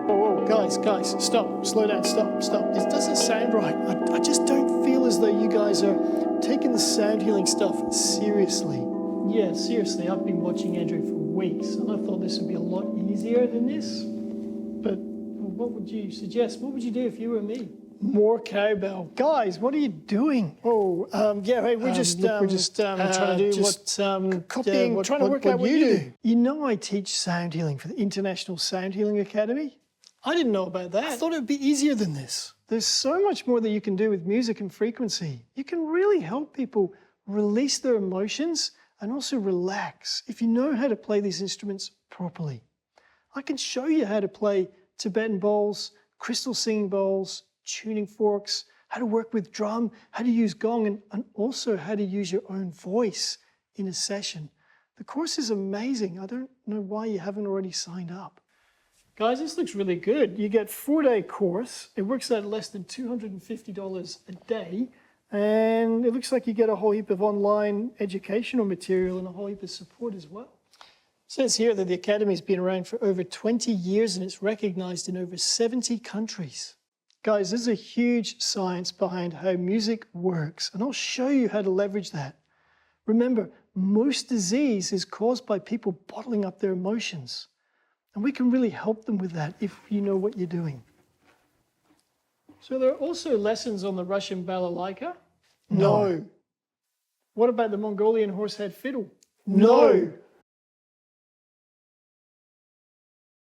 Whoa, guys, stop, slow down, stop. This doesn't sound right. I just don't feel as though you guys are taking the sound healing stuff seriously. Yeah, seriously, I've been watching Andrew for weeks, and I thought this would be a lot easier than this. But what would you suggest? What would you do if you were me? More cowbell. Guys, what are you doing? Oh, yeah, hey, we're just trying to do copying, trying to work out what you do. You know I teach sound healing for the International Sound Healing Academy? I didn't know about that. I thought it would be easier than this. There's so much more that you can do with music and frequency. You can really help people release their emotions and also relax if you know how to play these instruments properly. I can show you how to play Tibetan bowls, crystal singing bowls, tuning forks, how to work with drum, how to use gong, and also how to use your own voice in a session. The course is amazing. I don't know why you haven't already signed up. Guys, this looks really good. You get a 4-day course. It works out less than $250 a day. And it looks like you get a whole heap of online educational material and a whole heap of support as well. It says here that the Academy's been around for over 20 years and it's recognized in over 70 countries. Guys, there's a huge science behind how music works, and I'll show you how to leverage that. Remember, most disease is caused by people bottling up their emotions, and we can really help them with that if you know what you're doing. So there are also lessons on the Russian balalaika? No. What about the Mongolian horsehead fiddle? No.